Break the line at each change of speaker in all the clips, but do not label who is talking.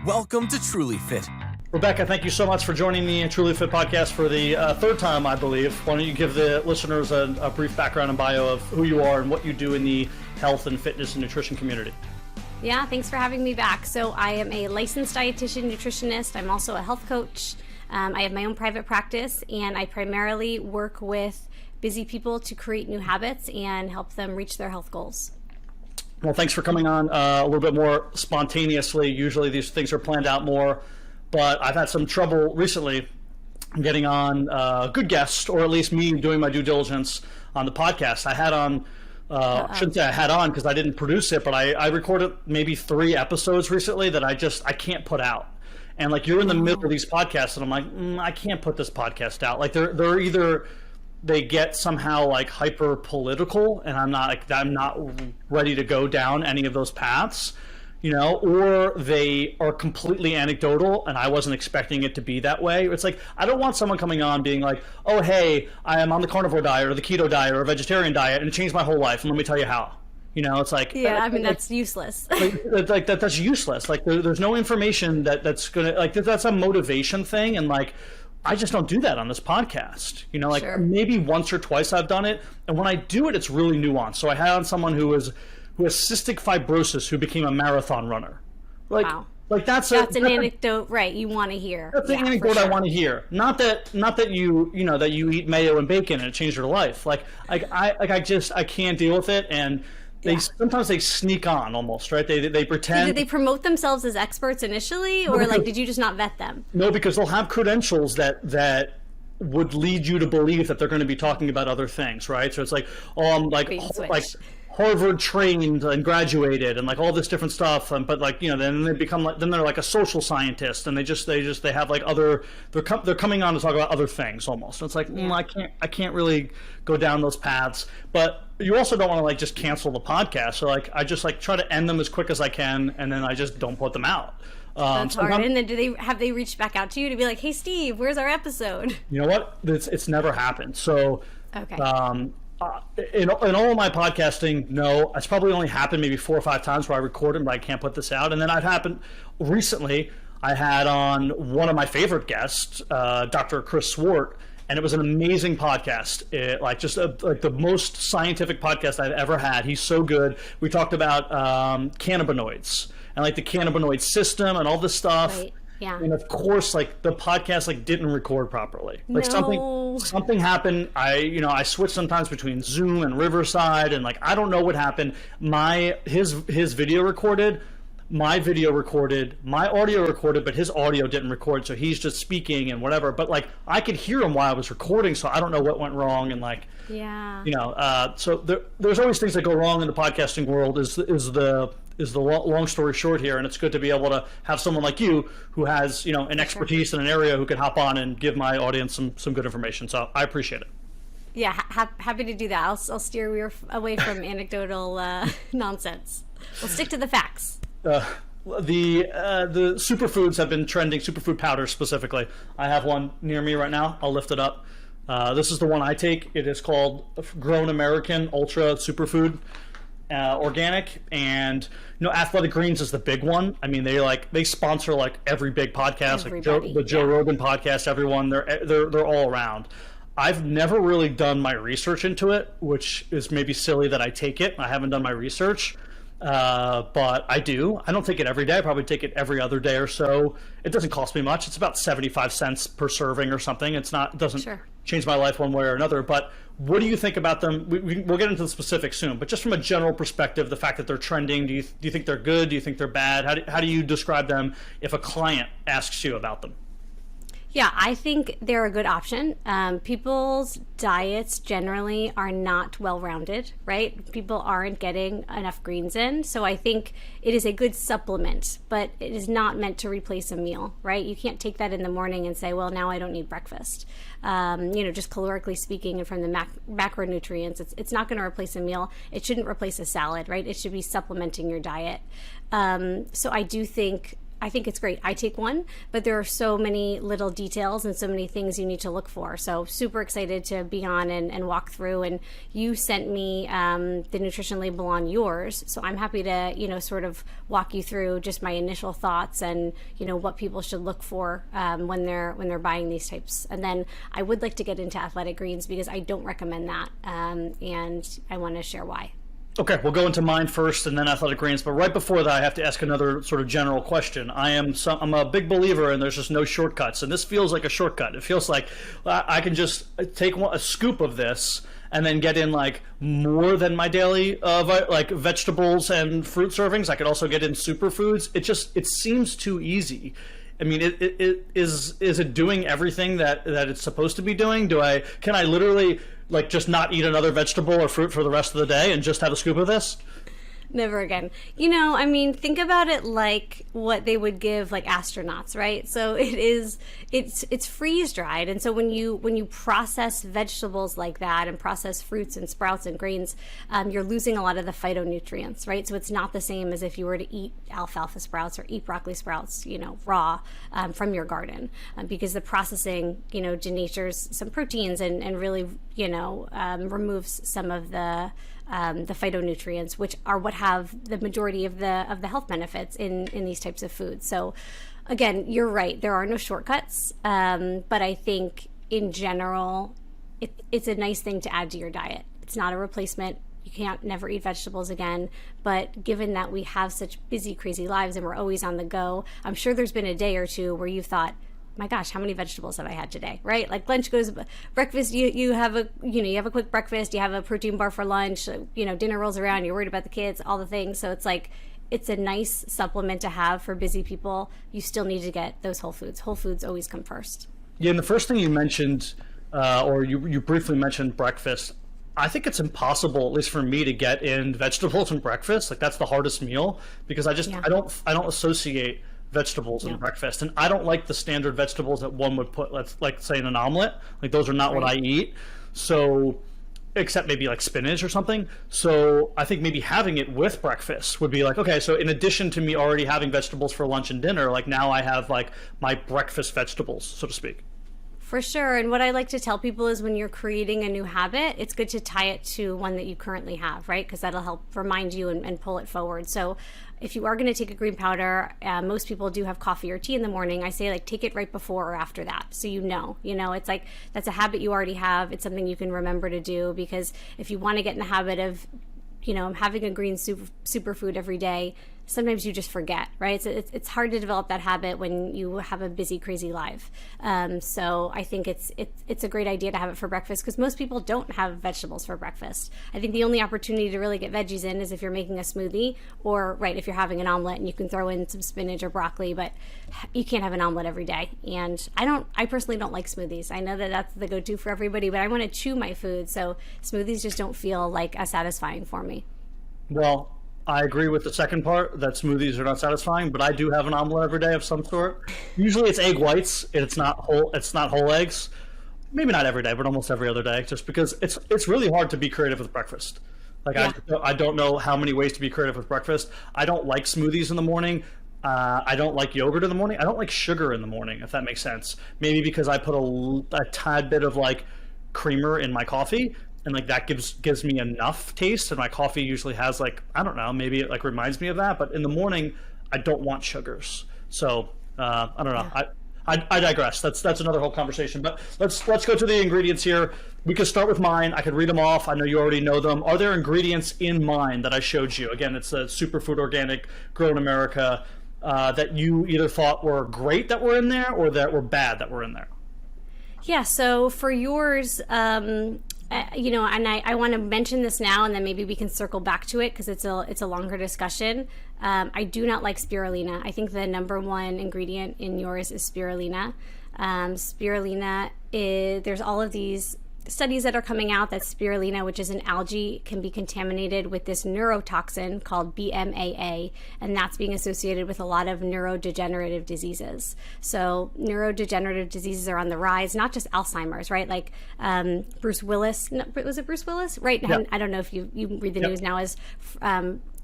Welcome to TrulyFit.
Rebecca, thank you so much for joining me in TrulyFit Podcast for the third time, I believe. Why don't you give the listeners a brief background and bio of who you are and what you do in the health and fitness and nutrition community?
Yeah, thanks for having me back. So I am a licensed dietitian nutritionist. I'm also a health coach. I have my own private practice, and I primarily work with busy people to create new habits and help them reach their health goals.
Well, thanks for coming on a little bit more spontaneously. Usually these things are planned out more, but I've had some trouble recently getting on a good guest, or at least me doing my due diligence on the podcast. I had on, I shouldn't say I had on because I didn't produce it, but I recorded maybe 3 episodes recently that I can't put out. And like, you're in the middle of these podcasts and I'm like, I can't put this podcast out. Like they're either they get somehow like hyper political and I'm not ready to go down any of those paths, you know, or they are completely anecdotal and I wasn't expecting it to be that way. It's like, I don't want someone coming on being like, oh, hey, I am on the carnivore diet or the keto diet or a vegetarian diet and it changed my whole life. And let me tell you how. You know, it's like,
yeah, I mean, that's useless.
That's useless. Like there's no information that's going to, like, that's a motivation thing. And like, I just don't do that on this podcast. You know, like sure. Maybe once or twice I've done it. And when I do it, it's really nuanced. So I had on someone who has cystic fibrosis who became a marathon runner. Like, wow. Like that's
an anecdote, right? You want to hear.
That's an anecdote sure. I want to hear. Not that you know that you eat mayo and bacon and it changed your life. I can't deal with it. And sometimes they sneak on almost, right? They pretend.
Did they promote themselves as experts initially, or like did you just not vet them?
No, because they'll have credentials that would lead you to believe that they're going to be talking about other things, right? So it's like, oh, I'm like Harvard trained and graduated and like all this different stuff, but like, you know, then they become like, then they're like a social scientist and they have like other, they're coming on to talk about other things almost. And it's like, I can't really go down those paths, but you also don't want to like just cancel the podcast. So like, I just like try to end them as quick as I can. And then I just don't put them out.
That's hard. And then have they reached back out to you to be like, hey Steve, where's our episode?
You know what? It's never happened. So,
okay.
In all of my podcasting, no, it's probably only happened maybe 4 or 5 times where I record it, but I can't put this out. And then I've happened recently. I had on one of my favorite guests, Dr. Chris Swart, and it was an amazing podcast. Like the most scientific podcast I've ever had. He's so good. We talked about cannabinoids and like the cannabinoid system and all this stuff.
Right. Yeah.
And of course, like the podcast like didn't record properly. Like something happened. I switch sometimes between Zoom and Riverside, and like I don't know what happened. His video recorded, my video recorded, my audio recorded, but his audio didn't record. So he's just speaking and whatever. But like I could hear him while I was recording, so I don't know what went wrong. And like, so there's always things that go wrong in the podcasting world. Is the long story short here, and it's good to be able to have someone like you who has, you know, an expertise in an area who can hop on and give my audience some good information. So I appreciate it.
Yeah, happy to do that. I'll steer you away from anecdotal nonsense. We'll stick to the facts.
The superfoods have been trending, superfood powders specifically. I have one near me right now. I'll lift it up. This is the one I take. It is called Grown American Ultra Superfood. Organic, and you know, Athletic Greens is the big one. I mean, they sponsor like every big podcast, like the Joe Rogan podcast. Everyone, they're all around. I've never really done my research into it, which is maybe silly that I take it. I haven't done my research, but I do. I don't take it every day. I probably take it every other day or so. It doesn't cost me much. It's about 75 cents per serving or something. It doesn't change my life one way or another. But what do you think about them? We'll get into the specifics soon, but just from a general perspective, the fact that they're trending, do you think they're good? Do you think they're bad? How do you describe them if a client asks you about them?
Yeah, I think they're a good option. People's diets generally are not well-rounded, right? People aren't getting enough greens in. So I think it is a good supplement, but it is not meant to replace a meal, right? You can't take that in the morning and say, well, now I don't need breakfast. Just calorically speaking and from the macronutrients, it's not going to replace a meal. It shouldn't replace a salad, right? It should be supplementing your diet. So I do think I think it's great. I take one, but there are so many little details and so many things you need to look for. So super excited to be on and walk through. And you sent me the nutrition label on yours. So I'm happy to, sort of walk you through just my initial thoughts and, what people should look for when they're buying these types. And then I would like to get into athletic greens because I don't recommend that. And I want to share why.
Okay, we'll go into mine first and then athletic greens. But right before that, I have to ask another sort of general question. I'm a big believer in there's just no shortcuts. And this feels like a shortcut. It feels like I can just take a scoop of this and then get in like more than my daily like vegetables and fruit servings. I could also get in superfoods. It seems too easy. I mean, is it doing everything that it's supposed to be doing? Can I literally like just not eat another vegetable or fruit for the rest of the day and just have a scoop of this?
Never again. Think about it like what they would give like astronauts, right? So it's freeze dried. And so when you process vegetables like that and process fruits and sprouts and grains, you're losing a lot of the phytonutrients, right? So it's not the same as if you were to eat alfalfa sprouts or eat broccoli sprouts, raw from your garden, because the processing, denatures some proteins and really, removes some of the phytonutrients, which are what have the majority of the health benefits in these types of foods. So again, you're right. There are no shortcuts. But I think in general, it's a nice thing to add to your diet. It's not a replacement. You can't never eat vegetables again. But given that we have such busy, crazy lives and we're always on the go, I'm sure there's been a day or two where you've thought, my gosh, how many vegetables have I had today, right? Like lunch goes, breakfast, you have a quick breakfast, you have a protein bar for lunch, dinner rolls around, you're worried about the kids, all the things. So it's like, it's a nice supplement to have for busy people. You still need to get those whole foods. Whole foods always come first.
Yeah, and the first thing you mentioned, or you briefly mentioned breakfast, I think it's impossible, at least for me, to get in vegetables in breakfast. Like that's the hardest meal because I don't associate vegetables in breakfast, and I don't like the standard vegetables that one would put, like say in an omelet. Like those are not what I eat. So, except maybe like spinach or something. So I think maybe having it with breakfast would be like, okay, so in addition to me already having vegetables for lunch and dinner, like now I have like my breakfast vegetables, so to speak.
For sure. And what I like to tell people is when you're creating a new habit, it's good to tie it to one that you currently have, right? Because that'll help remind you and pull it forward. So if you are going to take a green powder, most people do have coffee or tea in the morning. I say like take it right before or after that. So it's like that's a habit you already have. It's something you can remember to do, because if you want to get in the habit of having a green superfood every day, sometimes you just forget, right? So it's hard to develop that habit when you have a busy, crazy life. So I think it's a great idea to have it for breakfast, because most people don't have vegetables for breakfast. I think the only opportunity to really get veggies in is if you're making a smoothie, or if you're having an omelet and you can throw in some spinach or broccoli, but you can't have an omelet every day. And I personally don't like smoothies. I know that that's the go-to for everybody, but I want to chew my food. So smoothies just don't feel like as satisfying for me.
Well, I agree with the second part, that smoothies are not satisfying, but I do have an omelet every day of some sort. Usually it's egg whites, and it's not whole eggs. Maybe not every day, but almost every other day, just because it's really hard to be creative with breakfast. Like I don't know how many ways to be creative with breakfast. I don't like smoothies in the morning. I don't like yogurt in the morning. I don't like sugar in the morning, if that makes sense. Maybe because I put a tad bit of like creamer in my coffee, and like that gives me enough taste, and my coffee usually has like, I don't know, maybe it like reminds me of that. But in the morning I don't want sugars, so I don't know. I digress. That's another whole conversation, but let's go to the ingredients here. We could start with mine. I could read them off. I know you already know them. Are there ingredients in mine that I showed you? Again, it's a superfood organic, grown in America, that you either thought were great that were in there or that were bad that were in there.
Yeah, so for yours, and I want to mention this now, and then maybe we can circle back to it because it's a longer discussion. I do not like spirulina. I think the number one ingredient in yours is spirulina. Spirulina there's all of these studies that are coming out that spirulina, which is an algae, can be contaminated with this neurotoxin called BMAA, and that's being associated with a lot of neurodegenerative diseases. So neurodegenerative diseases are on the rise, not just Alzheimer's, right? Like Bruce Willis, was it Bruce Willis? Right?
Yep.
I don't know if you read the news now, as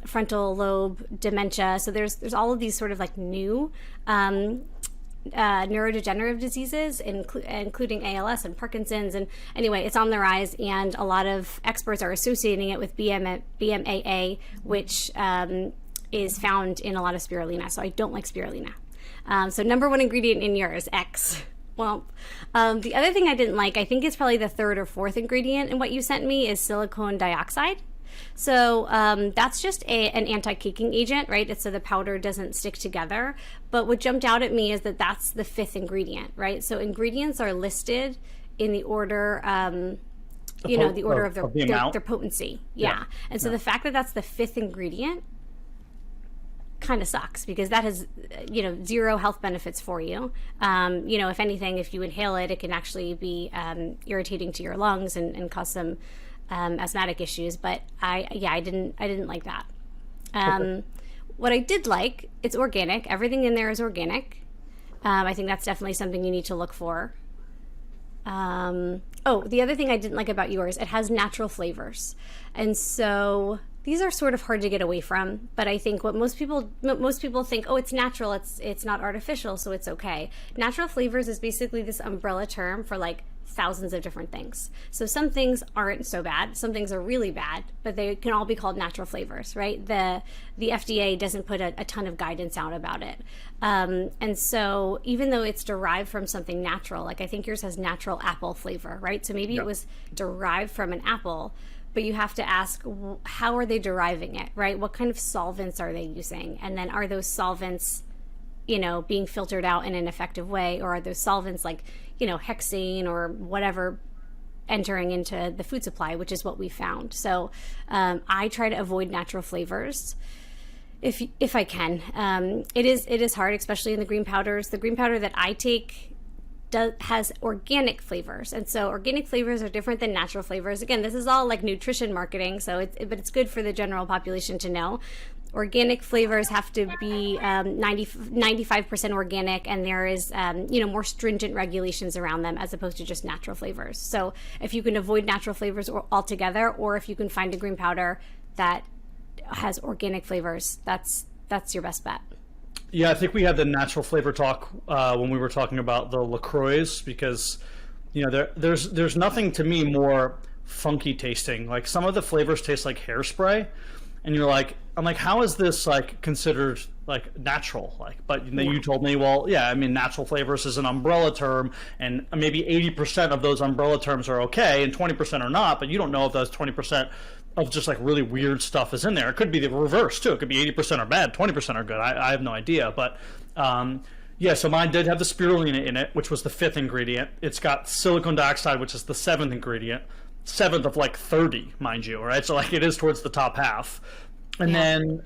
frontal lobe dementia. So there's all of these sort of like new neurodegenerative diseases, including ALS and Parkinson's. And anyway, it's on the rise, and a lot of experts are associating it with BMAA, which is found in a lot of spirulina. So I don't like spirulina. So number one ingredient in yours, X. Well, the other thing I didn't like, I think it's probably the third or fourth ingredient in what you sent me, is silicone dioxide. So that's just an anti-caking agent, right? It's so the powder doesn't stick together. But what jumped out at me is that that's the fifth ingredient, right? So ingredients are listed in the order, the order of their potency. Yeah. And so the fact that that's the fifth ingredient kind of sucks, because that has, zero health benefits for you. If anything, if you inhale it, it can actually be irritating to your lungs and cause some asthmatic issues. But I didn't like that. What I did like, it's organic. Everything in there is organic. I think that's definitely something you need to look for. The other thing I didn't like about yours, it has natural flavors. And so these are sort of hard to get away from, but I think what most people think, oh, it's natural, it's not artificial, so it's okay. Natural flavors is basically this umbrella term for like thousands of different things. So some things aren't so bad, some things are really bad, but they can all be called natural flavors, right? The FDA doesn't put a ton of guidance out about it. And so even though it's derived from something natural, like I think yours has natural apple flavor, right? So maybe it was derived from an apple, but you have to ask, how are they deriving it, right? What kind of solvents are they using? And then are those solvents, being filtered out in an effective way? Or are those solvents like, hexane or whatever entering into the food supply, which is what we found. So I try to avoid natural flavors if I can. It is hard, especially in the green powders. The green powder that I take has organic flavors, and so organic flavors are different than natural flavors. Again, this is all like nutrition marketing, but it's good for the general population to know. Organic flavors have to be 95% organic, and there is more stringent regulations around them as opposed to just natural flavors. So if you can avoid natural flavors altogether, or if you can find a green powder that has organic flavors, that's your best bet.
Yeah, I think we had the natural flavor talk when we were talking about the LaCroix, because there's nothing to me more funky tasting. Like some of the flavors taste like hairspray, and I'm like, how is this like considered like natural? Like, but then you told me, well, yeah, I mean, natural flavors is an umbrella term, and maybe 80% of those umbrella terms are okay, and 20% are not. But you don't know if those 20% of just like really weird stuff is in there. It could be the reverse too. It could be 80% are bad, 20% are good. I have no idea. But so mine did have the spirulina in it, which was the fifth ingredient. It's got silicone dioxide, which is the seventh ingredient. Seventh of like 30, mind you, right? So like it is towards the top half. And then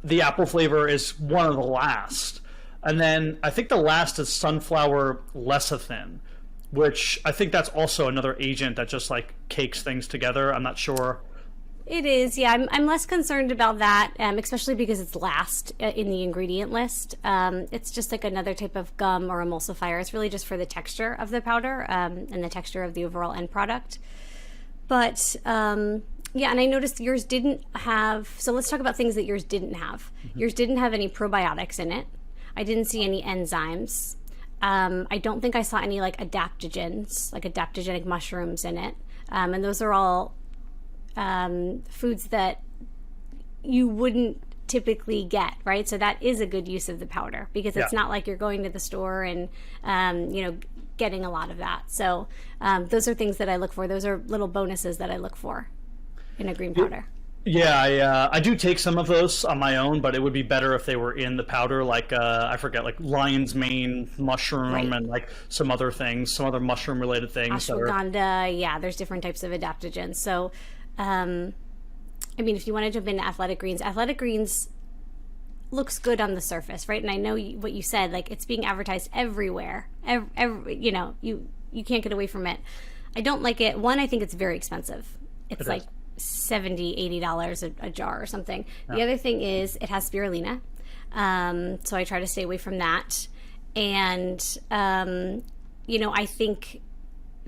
the apple flavor is one of the last. And then I think the last is sunflower lecithin, which I think that's also another agent that just like cakes things together. I'm not sure.
It is, yeah. I'm less concerned about that, especially because it's last in the ingredient list. It's just like another type of gum or emulsifier. It's really just for the texture of the powder and the texture of the overall end product. But and I noticed yours didn't have. So let's talk about things that yours didn't have. Mm-hmm. Yours didn't have any probiotics in it. I didn't see any enzymes. I don't think I saw any like adaptogens, like adaptogenic mushrooms in it. And those are all foods that you wouldn't typically get, right? So that is a good use of the powder, because it's not like you're going to the store and getting a lot of that. So those are things that I look for. Those are little bonuses that I look for in a green powder.
Yeah, I do take some of those on my own, but it would be better if they were in the powder, like I forget, like lion's mane mushroom, right, and like some other things, some other mushroom related things.
Ashwagandha, there's different types of adaptogens. So if you want to jump into athletic greens looks good on the surface, right? And I know what you said, like it's being advertised everywhere. You can't get away from it. I don't like it. One, I think it's very expensive. It's like $70-$80 a jar or something. Yeah. The other thing is it has spirulina. So I try to stay away from that. And, I think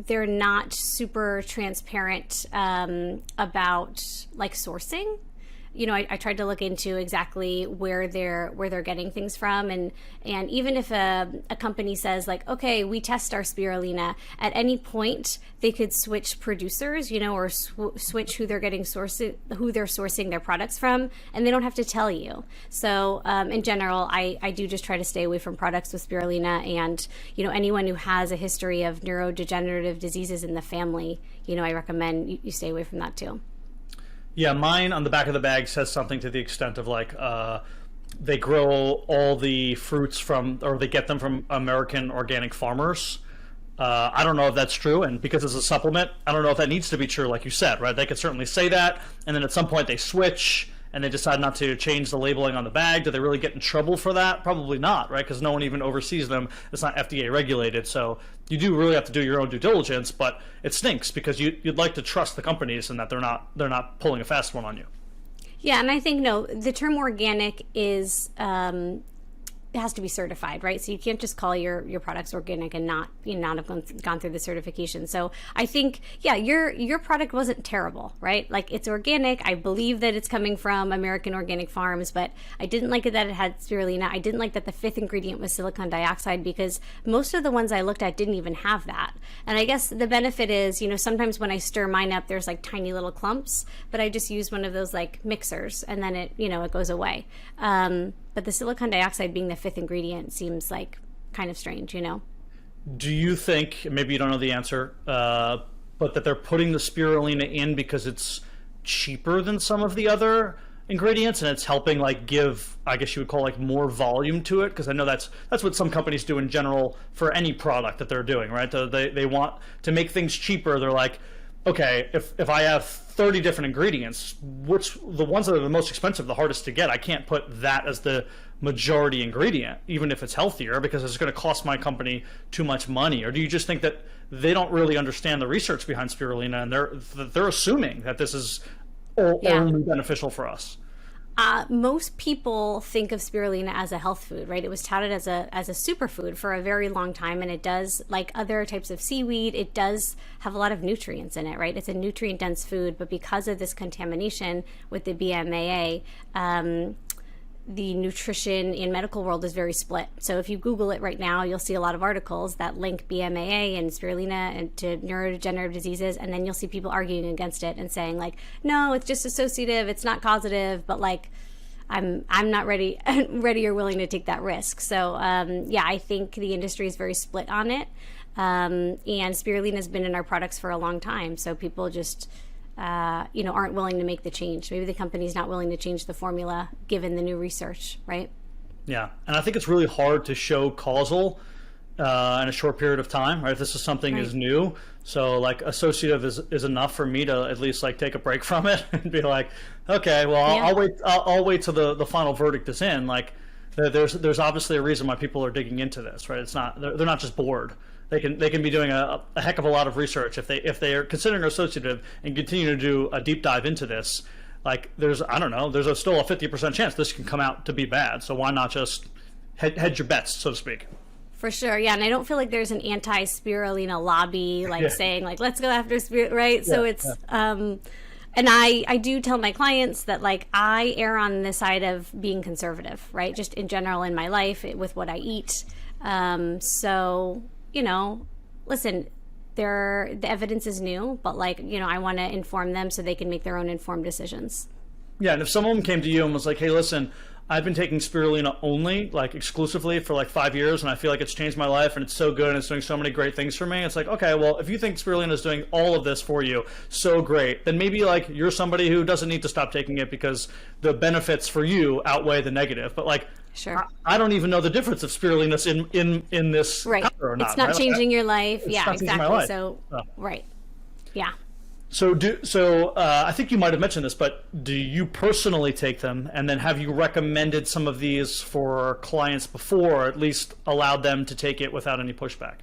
they're not super transparent about like sourcing. I tried to look into exactly where they're getting things from, and even if a company says like, okay, we test our spirulina, at any point they could switch producers, or switch who they're sourcing their products from, and they don't have to tell you. So in general, I do just try to stay away from products with spirulina, and anyone who has a history of neurodegenerative diseases in the family, I recommend you stay away from that too.
Yeah, mine on the back of the bag says something to the extent of like they grow all the fruits or they get them from American organic farmers. I don't know if that's true, and because it's a supplement, I don't know if that needs to be true, like you said, right? They could certainly say that, and then at some point they switch, and they decide not to change the labeling on the bag. Do they really get in trouble for that? Probably not, right? Because no one even oversees them. It's not FDA regulated, so you do really have to do your own due diligence, but it stinks because you'd like to trust the companies and that they're not pulling a fast one on you.
Yeah, and I think, the term organic is... it has to be certified, right? So you can't just call your products organic and not have gone through the certification. So I think, yeah, your product wasn't terrible, right? Like, it's organic. I believe that it's coming from American organic farms, but I didn't like it that it had spirulina. I didn't like that the fifth ingredient was silicon dioxide, because most of the ones I looked at didn't even have that. And I guess the benefit is, sometimes when I stir mine up, there's like tiny little clumps, but I just use one of those like mixers, and then it goes away. But the silicon dioxide being the fifth ingredient seems like kind of strange, Do you think, maybe you don't know the answer, but that they're putting the spirulina in because it's cheaper than some of the other ingredients, and it's helping like give, I guess you would call like more volume to it? Because I know that's what some companies do in general for any product that they're doing, right? They want to make things cheaper. They're like, okay, if I have 30 different ingredients, which the ones that are the most expensive, the hardest to get, I can't put that as the majority ingredient, even if it's healthier, because it's going to cost my company too much money? Or do you just think that they don't really understand the research behind spirulina, and they're assuming that this is only beneficial for us? Most people think of spirulina as a health food, right? It was touted as a superfood for a very long time, and it does, like other types of seaweed, it does have a lot of nutrients in it, right? It's a nutrient-dense food, but because of this contamination with the BMAA, the nutrition in medical world is very split. So if you Google it right now, you'll see a lot of articles that link BMAA and spirulina and to neurodegenerative diseases, and then you'll see people arguing against it and saying like, no, it's just associative, it's not causative, but like, I'm not ready or willing to take that risk. So I think the industry is very split on it, and spirulina has been in our products for a long time, so people just aren't willing to make the change. Maybe the company's not willing to change the formula given the new research, right?
Yeah, and I think it's really hard to show causal in a short period of time, right? If this is something is new, so like associative is enough for me to at least like take a break from it and be like, okay, well, I'll wait till the final verdict is in. Like, there's obviously a reason why people are digging into this, right? It's not they're not just bored. They can be doing a heck of a lot of research if they are considering associative and continue to do a deep dive into this. Like, there's still a 50% chance this can come out to be bad. So why not just hedge your bets, so to speak?
For sure, yeah, and I don't feel like there's an anti-spirulina lobby saying like, let's go after spirit, right? So it's and I do tell my clients that like I err on the side of being conservative, right? Just in general in my life with what I eat. Listen, the evidence is new, but I want to inform them so they can make their own informed decisions.
Yeah, and if someone came to you and was like, hey, listen, I've been taking spirulina only, like exclusively for like 5 years, and I feel like it's changed my life and it's so good and it's doing so many great things for me. It's like, okay, well, if you think spirulina is doing all of this for you so great, then maybe like you're somebody who doesn't need to stop taking it because the benefits for you outweigh the negative. But like,
sure,
I don't even know the difference of spirulina in this powder or not.
It's not changing your life.
It's
yeah,
not
exactly.
My life.
So, right. Yeah.
So I think you might have mentioned this, but do you personally take them, and then have you recommended some of these for clients before, or at least allowed them to take it without any pushback?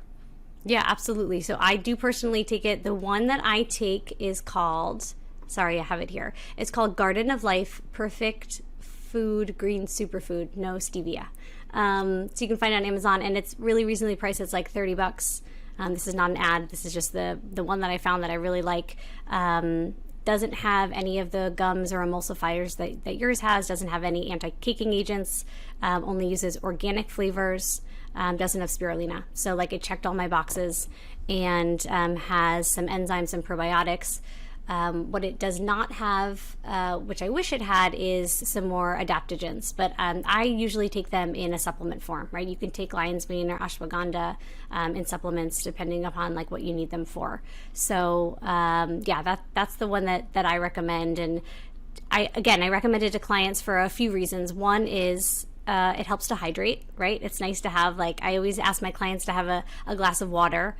Yeah, absolutely. So I do personally take it. The one that I take is called, sorry, I have it here. It's called Garden of Life Perfect Food Green Superfood, no stevia. So you can find it on Amazon, and it's really reasonably priced. It's like $30. This is not an ad. This is just the one that I found that I really like. doesn't have any of the gums or emulsifiers that yours has, doesn't have any anti-caking agents, only uses organic flavors, doesn't have spirulina. So like it checked all my boxes, and has some enzymes and probiotics. What it does not have, which I wish it had, is some more adaptogens. But I usually take them in a supplement form, right? You can take lion's mane or ashwagandha in supplements depending upon like what you need them for. So that's the one that I recommend. And I recommend it to clients for a few reasons. One is it helps to hydrate, right? It's nice to have, like, I always ask my clients to have a glass of water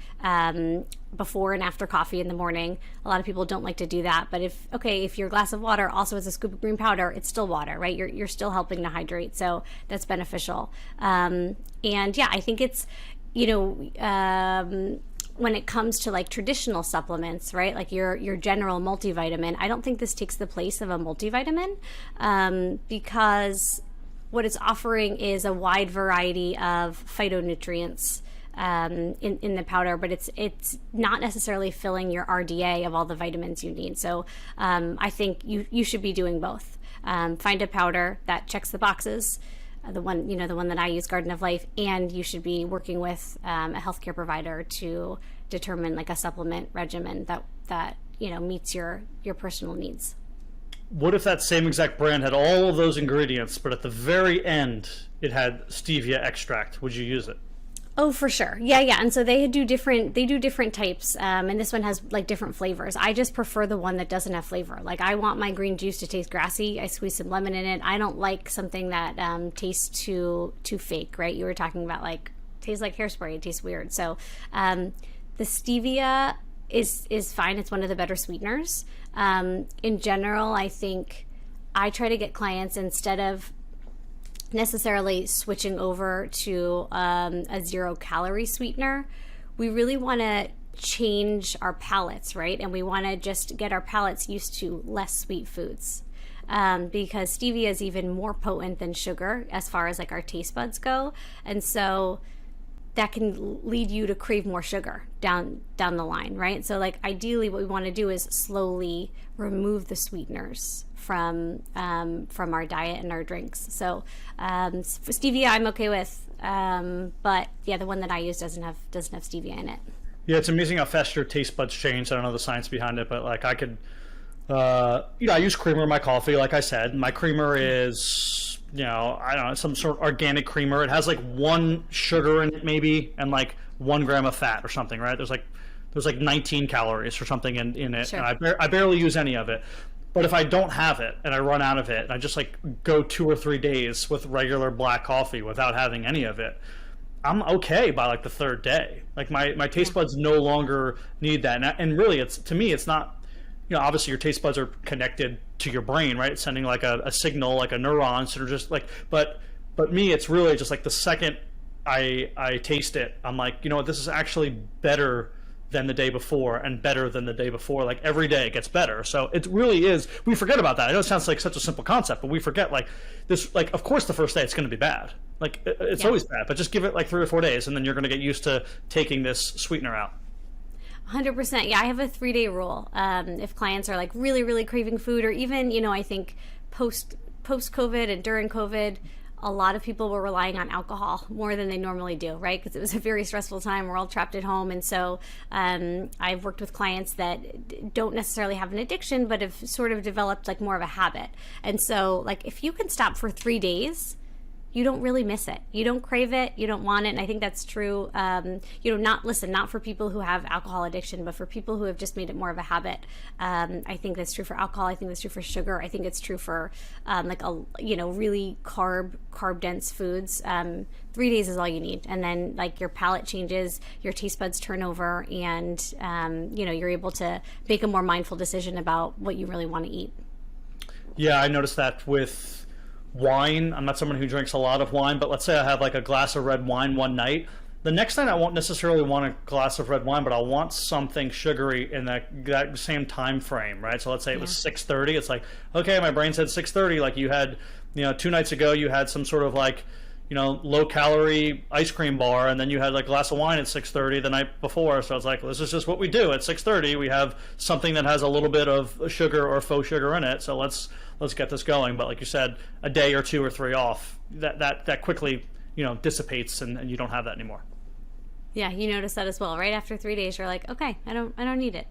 before and after coffee in the morning. A lot of people don't like to do that, but if your glass of water also has a scoop of green powder, it's still water, right? You're still helping to hydrate, so that's beneficial. And yeah, I think it's, when it comes to like traditional supplements, right? Like your general multivitamin, I don't think this takes the place of a multivitamin, because what it's offering is a wide variety of phytonutrients in the powder, but it's not necessarily filling your RDA of all the vitamins you need. So I think you should be doing both. Find a powder that checks the boxes, the one that I use, Garden of Life, and you should be working with a healthcare provider to determine like a supplement regimen that meets your personal needs.
What if that same exact brand had all of those ingredients, but at the very end it had stevia extract? Would you use it?
Oh, for sure. Yeah. And so they do different types, and this one has like different flavors. I just prefer the one that doesn't have flavor. Like, I want my green juice to taste grassy. I squeeze some lemon in it. I don't like something that tastes too fake, right? You were talking about like tastes like hairspray. It tastes weird. So the stevia is fine. It's one of the better sweeteners. In general, I think I try to get clients, instead of necessarily switching over to a 0-calorie sweetener, we really want to change our palates, right? And we want to just get our palates used to less sweet foods, because stevia is even more potent than sugar as far as like our taste buds go. And so that can lead you to crave more sugar down the line, right? So like ideally what we want to do is slowly remove the sweeteners from our diet and our drinks. So for stevia I'm okay with, but yeah, the one that I use doesn't have stevia in it.
Yeah, it's amazing how fast your taste buds change. I don't know the science behind it, but like I could, I use creamer in my coffee. Like I said, my creamer is, I don't know, some sort of organic creamer. It has like 1 sugar in it maybe, and like 1 gram of fat or something, right? There's like 19 calories or something in it. Sure. And I barely use any of it. But if I don't have it and I run out of it, and I just like go 2 or 3 days with regular black coffee without having any of it, I'm okay by like the 3rd day. Like my taste buds no longer need that. And really, to me, it's not, obviously your taste buds are connected to your brain, right? It's sending like a signal, like a neuron. So just like, but me, it's really just like the second I taste it, I'm like, this is actually better than the day before, and better than the day before. Like every day it gets better. So it really is. We forget about that. I know it sounds like such a simple concept, but we forget like this. Like, of course, the first day it's going to be bad. Like it's always bad. But just give it like 3 or 4 days, and then you're going to get used to taking this sweetener out.
100%. Yeah, I have a 3-day rule. If clients are like really, really craving food, or even, I think post COVID and during COVID, a lot of people were relying on alcohol more than they normally do, right? Because it was a very stressful time. We're all trapped at home. And so I've worked with clients that don't necessarily have an addiction, but have sort of developed like more of a habit. And so like if you can stop for 3 days, you don't really miss it. You don't crave it. You don't want it. And I think that's true. Not for people who have alcohol addiction, but for people who have just made it more of a habit. I think that's true for alcohol. I think that's true for sugar. I think it's true for really carb dense foods. 3 days is all you need. And then like your palate changes, your taste buds turn over, and you're able to make a more mindful decision about what you really want to eat.
Yeah, I noticed that with wine. I'm not someone who drinks a lot of wine, but let's say I have like a glass of red wine one night. The next night I won't necessarily want a glass of red wine, but I'll want something sugary in that same time frame, right? So let's say it was 6:30. It's like, okay, my brain said 6:30. Like you had, 2 nights ago you had some sort of like, low calorie ice cream bar, and then you had like a glass of wine at 6:30 the night before. So it's like, this is just what we do at 6:30. We have something that has a little bit of sugar or faux sugar in it. So let's get this going. But like you said, a day or two or three off, that quickly, dissipates, and you don't have that anymore.
Yeah, you notice that as well. Right after 3 days, you're like, okay, I don't need it.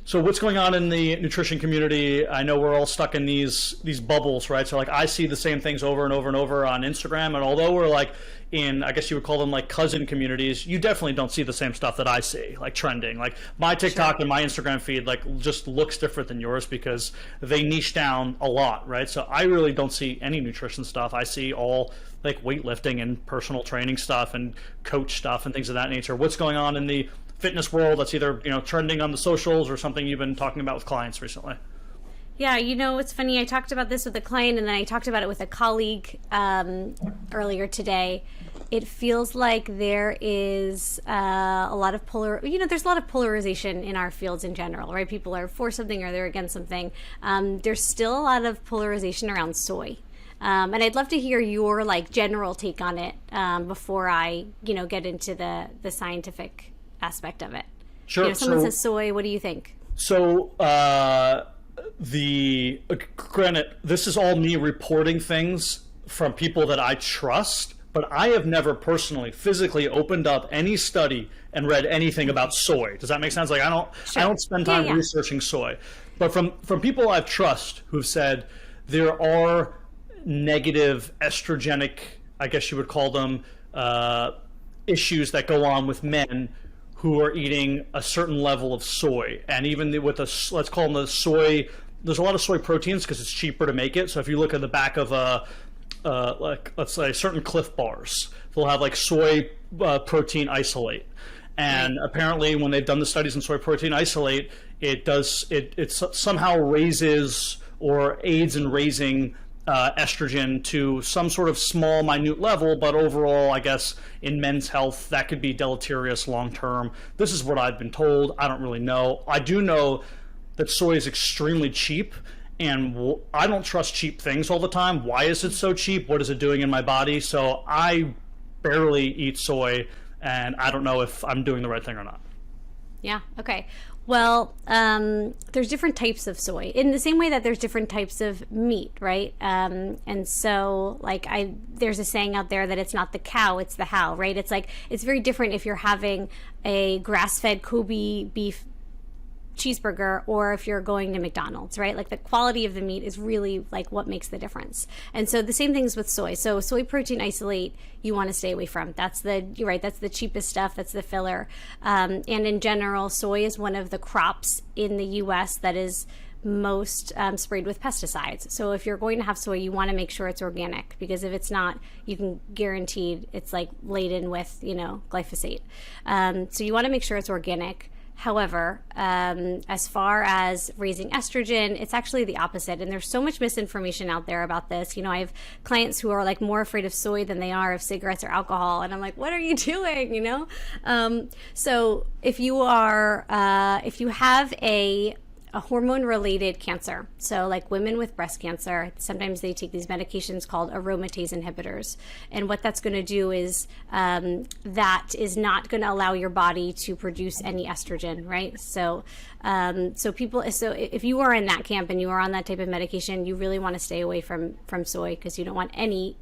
So what's going on in the nutrition community? I know we're all stuck in these bubbles, right? So like I see the same things over and over and over on Instagram, and although we're like in, I guess you would call them like cousin communities, you definitely don't see the same stuff that I see, like trending. Like my TikTok and my Instagram feed like just looks different than yours because they niche down a lot, right? So I really don't see any nutrition stuff. I see all like weightlifting and personal training stuff and coach stuff and things of that nature. What's going on in the fitness world that's either trending on the socials or something you've been talking about with clients recently?
Yeah, it's funny. I talked about this with a client, and then I talked about it with a colleague earlier today. It feels like there is a lot of there's a lot of polarization in our fields in general, right? People are for something or they're against something. There's still a lot of polarization around soy. And I'd love to hear your like general take on it before I, get into the scientific aspect of it.
Sure.
If someone says soy, what do you think?
So granted, this is all me reporting things from people that I trust, but I have never personally physically opened up any study and read anything about soy. Does that make sense? Like I don't spend time researching soy. But from people I trust who've said there are negative estrogenic, I guess you would call them, issues that go on with men who are eating a certain level of soy. And even with let's call them the soy, there's a lot of soy proteins because it's cheaper to make it. So if you look at the back of like let's say certain Cliff bars, they'll have like soy protein isolate. And apparently when they've done the studies in soy protein isolate, it somehow raises or aids in raising estrogen to some sort of small, minute level, but overall, I guess, in men's health, that could be deleterious long term. This is what I've been told. I don't really know. I do know that soy is extremely cheap, and I don't trust cheap things all the time. Why is it so cheap? What is it doing in my body? So I barely eat soy, and I don't know if I'm doing the right thing or not.
Yeah, okay. Well, there's different types of soy in the same way that there's different types of meat, right? And so like there's a saying out there that it's not the cow, it's the how, right? It's like, it's very different if you're having a grass-fed Kobe beef cheeseburger or if you're going to McDonald's, right? Like the quality of the meat is really like what makes the difference. And so the same things with soy. So soy protein isolate, you want to stay away from. You're right, that's the cheapest stuff, that's the filler. And in general, soy is one of the crops in the US that is most sprayed with pesticides. So if you're going to have soy, you want to make sure it's organic, because if it's not, you can guarantee it's like laden with, glyphosate. So you want to make sure it's organic. However, as far as raising estrogen, it's actually the opposite. And there's so much misinformation out there about this. I have clients who are like more afraid of soy than they are of cigarettes or alcohol. And I'm like, what are you doing? So if you have a hormone-related cancer, so like women with breast cancer, sometimes they take these medications called aromatase inhibitors, and what that's going to do is that is not going to allow your body to produce any estrogen, right? So if you are in that camp and you are on that type of medication, you really want to stay away from soy because you don't want any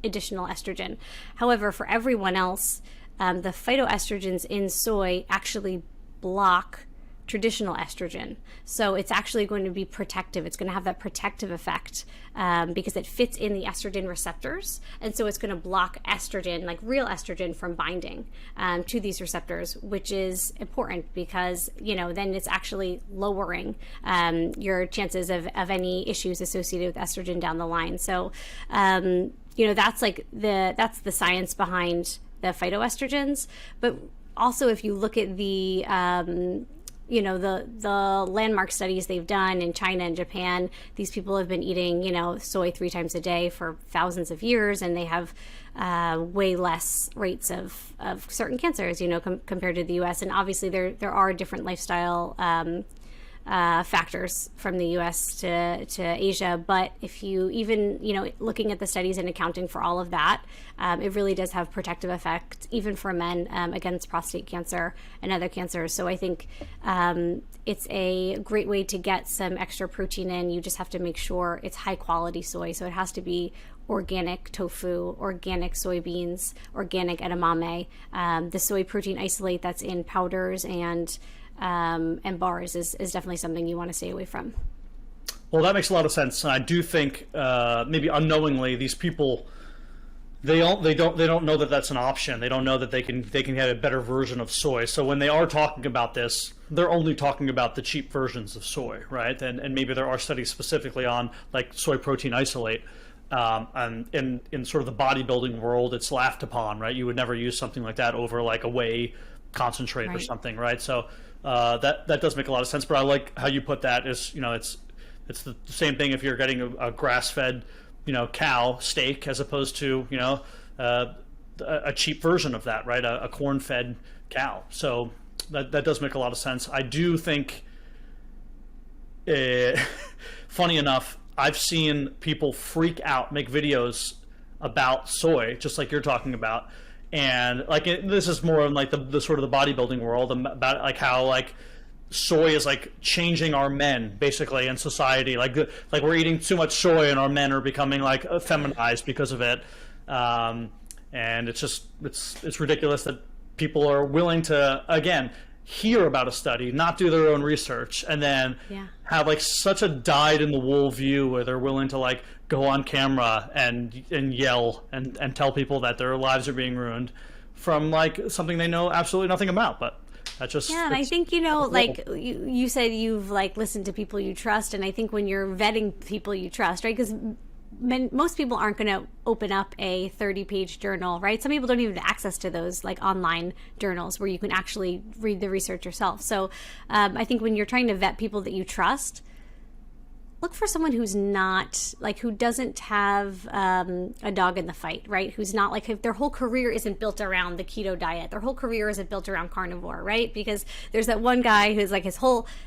additional estrogen. However, for everyone else, the phytoestrogens in soy actually block traditional estrogen. So it's actually going to be protective. It's going to have that protective effect because it fits in the estrogen receptors. And so it's going to block estrogen, like real estrogen, from binding to these receptors, which is important because, then it's actually lowering your chances of any issues associated with estrogen down the line. So, that's that's the science behind the phytoestrogens. But also if you look at the landmark studies they've done in China and Japan, these people have been eating, soy 3 times a day for thousands of years, and they have way less rates of certain cancers, compared to the U.S. And obviously there are different lifestyle factors from the U.S. to Asia. But if you even, looking at the studies and accounting for all of that, it really does have protective effect, even for men, against prostate cancer and other cancers. So I think it's a great way to get some extra protein in. You just have to make sure it's high quality soy. So it has to be organic tofu, organic soybeans, organic edamame. The soy protein isolate that's in powders and bars is definitely something you want to stay away from.
Well, that makes a lot of sense. And I do think maybe unknowingly these people, they don't know that that's an option. They don't know that they can get a better version of soy. So when they are talking about this, they're only talking about the cheap versions of soy, right? And maybe there are studies specifically on like soy protein isolate. And in sort of the bodybuilding world, it's laughed upon, right? You would never use something like that over like a whey concentrate or something, right? So that does make a lot of sense. But I like how you put that is, it's the same thing if you're getting a grass-fed, cow steak as opposed to, a cheap version of that, right? A corn-fed cow. So that does make a lot of sense. I do think, funny enough, I've seen people freak out, make videos about soy, just like you're talking about. And like this is more in like the sort of the bodybuilding world, about like how like soy is like changing our men basically in society. Like we're eating too much soy and our men are becoming like feminized because of it. And it's just it's ridiculous that people are willing to, again, hear about a study, not do their own research, and then have like such a dyed-in-the-wool view where they're willing to like go on camera and yell and tell people that their lives are being ruined from like something they know absolutely nothing about. But that just
and I think like you said you've like listened to people you trust, and I think when you're vetting people you trust, right? Because most people aren't going to open up a 30-page journal, right? Some people don't even have access to those like online journals where you can actually read the research yourself. So I think when you're trying to vet people that you trust, look for someone who's not like, who doesn't have a dog in the fight, right? Who's not like, if their whole career isn't built around the keto diet, their whole career isn't built around carnivore, right? Because there's that one guy who's like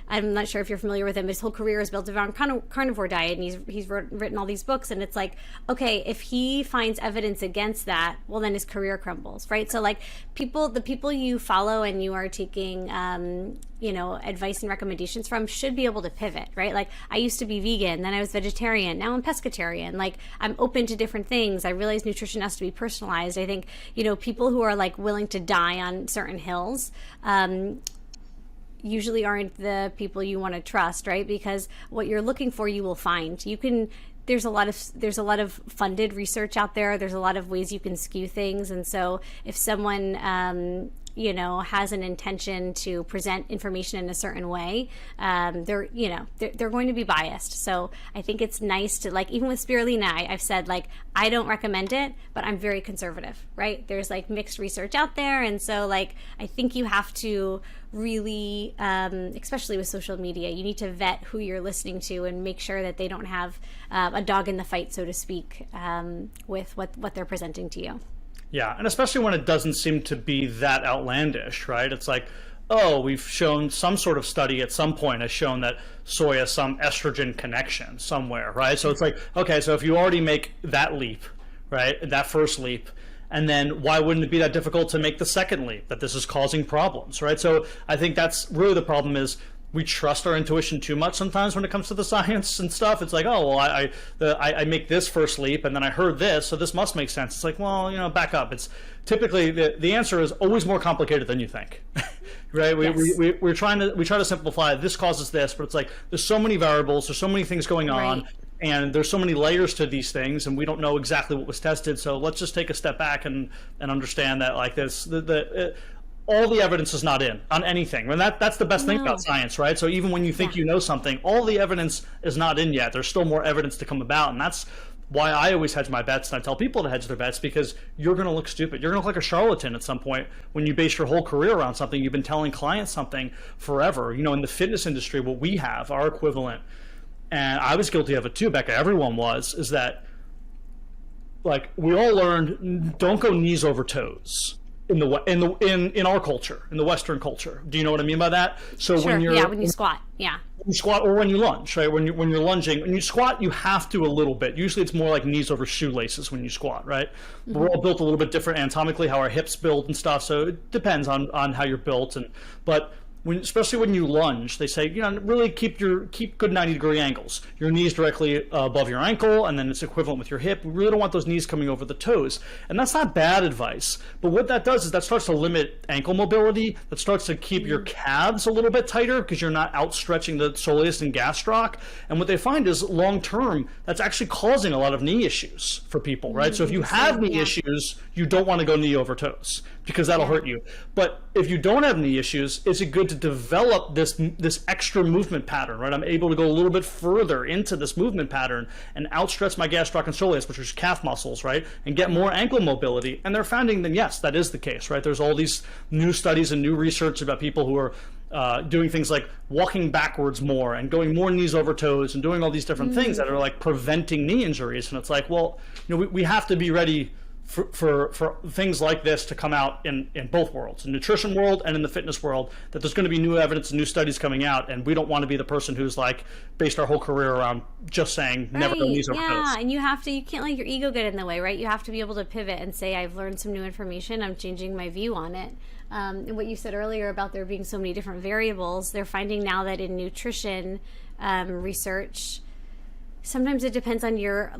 I'm not sure if you're familiar with him, his whole career is built around carnivore diet, and he's written all these books, and it's like, okay, if he finds evidence against that, well then his career crumbles, right? So like the people you follow and you are taking advice and recommendations from should be able to pivot, right? Like I used to be vegan, then I was vegetarian, now I'm pescatarian. Like I'm open to different things. I realize nutrition has to be personalized. I think, people who are like willing to die on certain hills, usually aren't the people you want to trust, right? Because what you're looking for, you will find. There's a lot of funded research out there. There's a lot of ways you can skew things. And so if someone, has an intention to present information in a certain way, they're going to be biased. So I think it's nice to, like, even with spirulina, I've said, like, I don't recommend it, but I'm very conservative, right? There's like mixed research out there. And so like, I think you have to really, especially with social media, you need to vet who you're listening to and make sure that they don't have a dog in the fight, so to speak, with what they're presenting to you.
Yeah, and especially when it doesn't seem to be that outlandish, right? It's like, oh, we've shown some sort of study at some point has shown that soy has some estrogen connection somewhere, right? So it's like, okay, so if you already make that leap, right, that first leap, and then why wouldn't it be that difficult to make the second leap, that this is causing problems, right? So I think that's really the problem, is we trust our intuition too much sometimes when it comes to the science and stuff. It's like, oh, well, I make this first leap and then I heard this, so this must make sense. It's like, well, back up. It's typically the answer is always more complicated than you think, right?
Yes.
We try to simplify. This causes this, but it's like there's so many variables, there's so many things going on, right, and there's so many layers to these things, and we don't know exactly what was tested. So let's just take a step back and understand that, like, this all the evidence is not in on anything. And that's the best thing about science, right? So even when you think you know something, all the evidence is not in yet. There's still more evidence to come about. And that's why I always hedge my bets, and I tell people to hedge their bets, because you're going to look stupid. You're going to look like a charlatan at some point when you base your whole career around something. You've been telling clients something forever. In the fitness industry, what we have, our equivalent, and I was guilty of it too, Becca, everyone was, is that, like, we all learned, don't go knees over toes. in our culture, in the Western culture. Do you know what I mean by that? So
Sure.
when
When you squat. Yeah.
you squat or when you lunge, right? When you're lunging, when you squat, you have to a little bit. Usually, it's more like knees over shoelaces when you squat, right? Mm-hmm. We're all built a little bit different anatomically, how our hips build and stuff. So it depends on how you're built, but especially when you lunge, they say, really keep good 90-degree angles. Your knees directly above your ankle, and then it's equivalent with your hip. We really don't want those knees coming over the toes. And that's not bad advice. But what that does is that starts to limit ankle mobility. That starts to keep your calves a little bit tighter because you're not outstretching the soleus and gastroc. And what they find is long-term, that's actually causing a lot of knee issues for people, right? So if you have knee issues, you don't want to go knee over toes because that'll hurt you. But if you don't have knee issues, is it good to develop this extra movement pattern, right? I'm able to go a little bit further into this movement pattern and outstretch my gastroc and soleus, which are calf muscles, right? And get more ankle mobility. And they're finding that, yes, that is the case, right? There's all these new studies and new research about people who are doing things like walking backwards more and going more knees over toes and doing all these different things that are like preventing knee injuries. And it's like, well, we have to be ready for things like this to come out in both worlds, in the nutrition world and in the fitness world, that there's going to be new evidence and new studies coming out, and we don't want to be the person who's like based our whole career around just saying never go knees over toes.
Yeah, and you can't let your ego get in the way, right? You have to be able to pivot and say, I've learned some new information, I'm changing my view on it. And what you said earlier about there being so many different variables, they're finding now that in nutrition research, sometimes it depends on your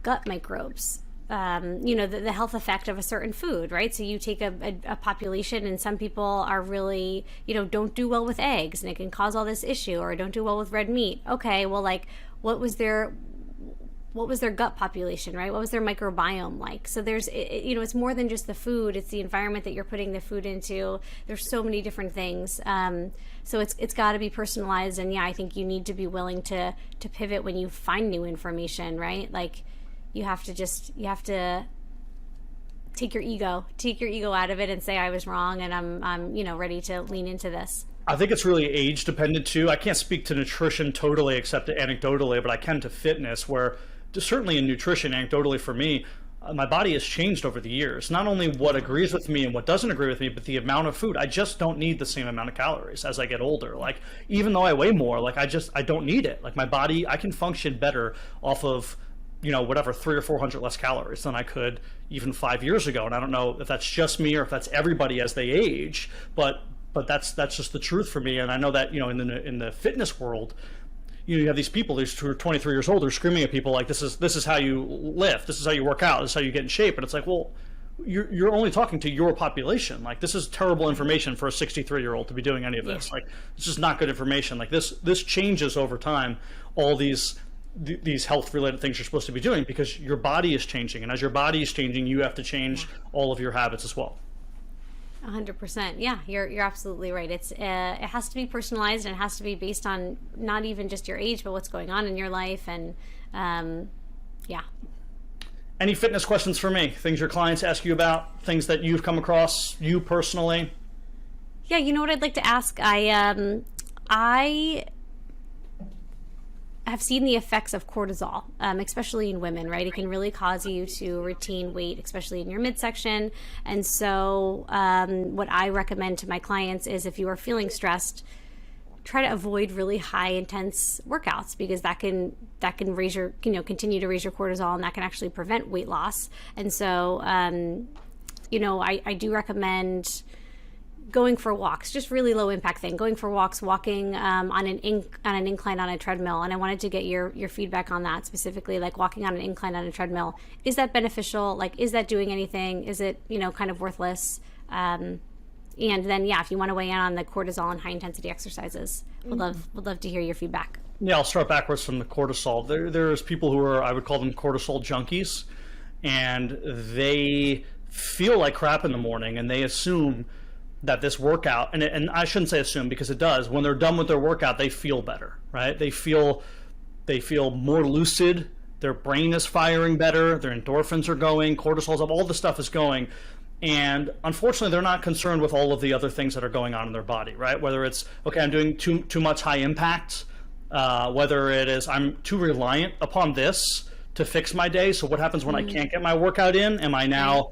gut microbes. The health effect of a certain food, right? So you take a population, and some people are really, don't do well with eggs, and it can cause all this issue, or don't do well with red meat. Okay, well, what was their gut population, right? What was their microbiome like? So there's, it's more than just the food. It's the environment that you're putting the food into. There's so many different things. So it's got to be personalized. And I think you need to be willing to pivot when you find new information, right? Like, you have to take your ego out of it and say, I was wrong, and I'm ready to lean into this.
I think it's really age dependent too. I can't speak to nutrition totally except anecdotally, but I can to fitness, where certainly in nutrition, anecdotally for me, my body has changed over the years. Not only what agrees with me and what doesn't agree with me, but the amount of food. I just don't need the same amount of calories as I get older. Like, even though I weigh more, like I don't need it. Like, my body, I can function better off of 300 or 400 less calories than I could even 5 years ago. And I don't know if that's just me or if that's everybody as they age, but that's just the truth for me. And I know that, in the fitness world, you have these people who are 23 years old, who are screaming at people like, this is how you lift, this is how you work out, this is how you get in shape. And it's like, well, you're only talking to your population. Like, this is terrible information for a 63-year-old to be doing any of this. Yeah. Like, this is not good information. Like, this changes over time, all these health-related things you're supposed to be doing, because your body is changing, and as your body is changing, you have to change all of your habits as well.
100%. Yeah, you're absolutely right. It has to be personalized, and it has to be based on not even just your age, but what's going on in your life. And
Any fitness questions for me? Things your clients ask you about? Things that you've come across, you personally?
Yeah, you know what I'd like to ask? I have seen the effects of cortisol, especially in women, right? It can really cause you to retain weight, especially in your midsection. And so what I recommend to my clients is, if you are feeling stressed, try to avoid really high intense workouts, because that can raise your, continue to raise your cortisol, and that can actually prevent weight loss. And so, I do recommend going for walks, just really low impact thing. Going for walks, walking on an incline on a treadmill. And I wanted to get your feedback on that specifically, like walking on an incline on a treadmill. Is that beneficial? Like, is that doing anything? Is it, kind of worthless? And then, if you want to weigh in on the cortisol and high intensity exercises, would love to hear your feedback. Yeah,
I'll start backwards from the cortisol. There's people who are, I would call them cortisol junkies, and they feel like crap in the morning, and they assume that this workout, and I shouldn't say assume, because it does, when they're done with their workout, they feel better, right? They feel more lucid, their brain is firing better, their endorphins are going, cortisol's up, all the stuff is going. And unfortunately, they're not concerned with all of the other things that are going on in their body, right? Whether it's, okay, I'm doing too much high impact, whether it is I'm too reliant upon this to fix my day. So what happens when I can't get my workout in? Am I now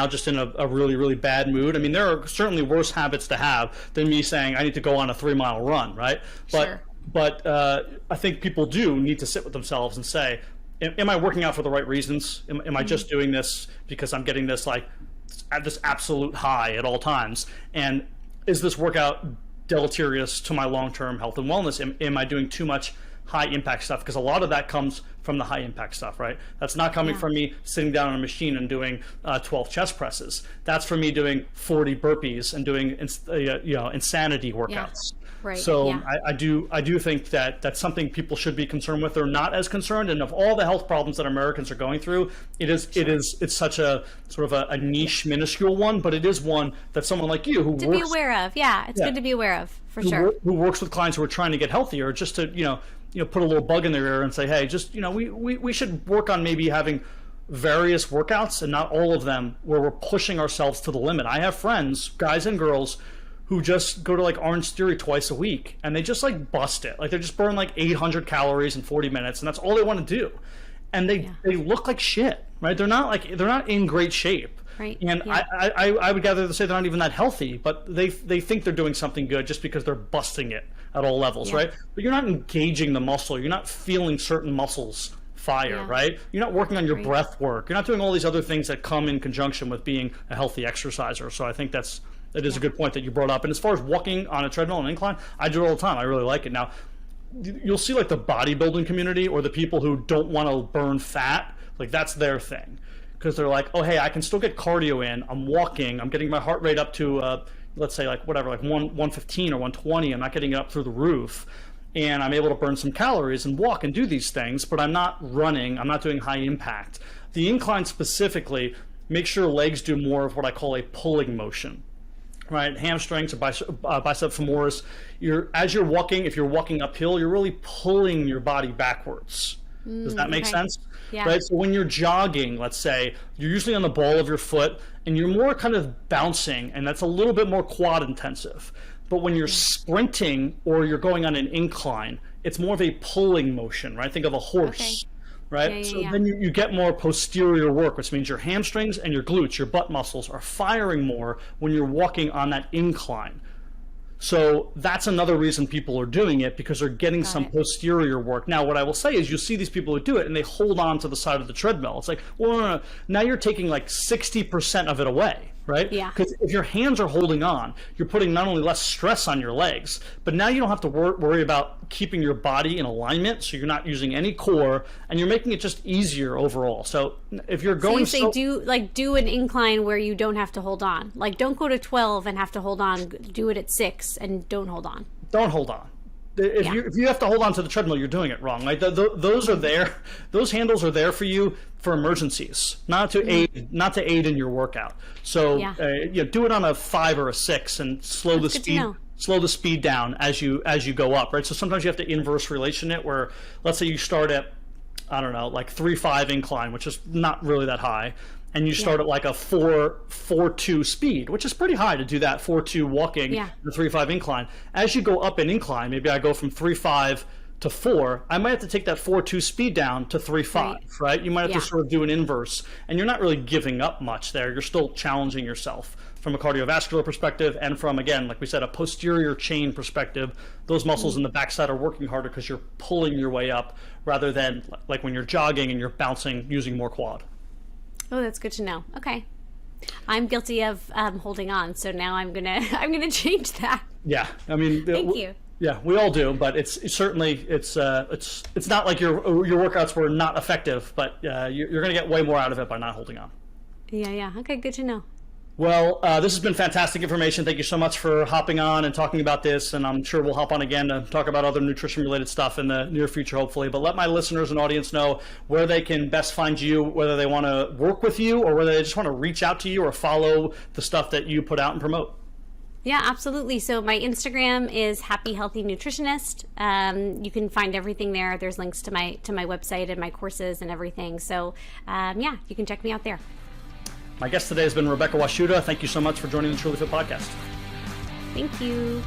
just in a really, really bad mood? I mean, there are certainly worse habits to have than me saying I need to go on a 3-mile run, right? But I think people do need to sit with themselves and say, am I working out for the right reasons? Am I just doing this because I'm getting this this absolute high at all times? And is this workout deleterious to my long-term health and wellness? Am I doing too much high impact stuff? Because a lot of that comes from the high impact stuff, right? That's not coming from me sitting down on a machine and doing 12 chest presses. That's from me doing 40 burpees and doing insanity workouts.
Right.
So I do think that that's something people should be concerned with. They're not as concerned, and of all the health problems that Americans are going through, it's such a sort of a niche, minuscule one, but it is one that someone like you
to be aware of. It's good to be aware of, for sure.
Who works with clients who are trying to get healthier, just to put a little bug in their ear and say, hey, just we should work on maybe having various workouts and not all of them where we're pushing ourselves to the limit. I have friends, guys and girls, who just go to Orange Theory twice a week and they just bust it. They just burn 800 calories in 40 minutes and that's all they want to do. And they look like shit, right? They're not in great shape.
Right.
And I would gather to say they're not even that healthy, but they think they're doing something good just because they're busting it at all levels, right? But you're not engaging the muscle. You're not feeling certain muscles fire, right? You're not working on your breath work. You're not doing all these other things that come in conjunction with being a healthy exerciser. So I think that is a good point that you brought up. And as far as walking on a treadmill and incline, I do it all the time. I really like it. Now, you'll see the bodybuilding community or the people who don't want to burn fat, that's their thing. Because they're like, oh, hey, I can still get cardio in. I'm walking. I'm getting my heart rate up to, let's say, 115 or 120. I'm not getting it up through the roof. And I'm able to burn some calories and walk and do these things, but I'm not running. I'm not doing high impact. The incline specifically makes your legs do more of what I call a pulling motion. Right, hamstrings or bicep femoris. As you're walking, if you're walking uphill, you're really pulling your body backwards. Does that make sense?
Yeah.
Right. So when you're jogging, let's say, you're usually on the ball of your foot, and you're more kind of bouncing, and that's a little bit more quad intensive. But when you're sprinting or you're going on an incline, it's more of a pulling motion. Right. Think of a horse.
Okay.
Right? So then you get more posterior work, which means your hamstrings and your glutes, your butt muscles are firing more when you're walking on that incline. So that's another reason people are doing it, because they're getting some posterior work. Now, what I will say is you see these people who do it and they hold on to the side of the treadmill. It's like, well, no. Now you're taking 60% of it away, right?
Yeah.
Because if your hands are holding on, you're putting not only less stress on your legs, but now you don't have to worry about keeping your body in alignment, so you're not using any core, and you're making it just easier overall. So if you're going,
so you say do an incline where you don't have to hold on. Don't go to 12 and have to hold on. Do it at 6 and don't hold on.
Don't hold on. If you have to hold on to the treadmill, you're doing it wrong. Those are there. Those handles are there for you for emergencies, not to aid in your workout. So do it on a 5 or a 6 and slow the speed down as you go up. Right. So sometimes you have to inverse relation it, where let's say you start at 3-5 incline, which is not really that high. And you start at a 4-2 speed, which is pretty high to do that 4-2 walking, the 3-5 incline. As you go up an incline, maybe I go from 3-5 to 4, I might have to take that 4-2 speed down to 3-5, right? You might have to sort of do an inverse, and you're not really giving up much there. You're still challenging yourself from a cardiovascular perspective, and from, again, like we said, a posterior chain perspective. Those muscles in the backside are working harder because you're pulling your way up, rather than when you're jogging and you're bouncing using more quad.
Oh, that's good to know. Okay, I'm guilty of holding on, so now I'm gonna change that.
Yeah, I mean,
thank you.
Yeah, we all do, but it's certainly it's not like your workouts were not effective, but you're gonna get way more out of it by not holding on.
Yeah. Okay, good to know.
Well, this has been fantastic information. Thank you so much for hopping on and talking about this, and I'm sure we'll hop on again to talk about other nutrition-related stuff in the near future, hopefully. But let my listeners and audience know where they can best find you, whether they want to work with you or whether they just want to reach out to you or follow the stuff that you put out and promote.
Yeah, absolutely. So my Instagram is Happy Healthy Nutritionist. You can find everything there. There's links to my website and my courses and everything. So you can check me out there.
My guest today has been Rebecca Washuta. Thank you so much for joining the TrulyFit Podcast.
Thank you.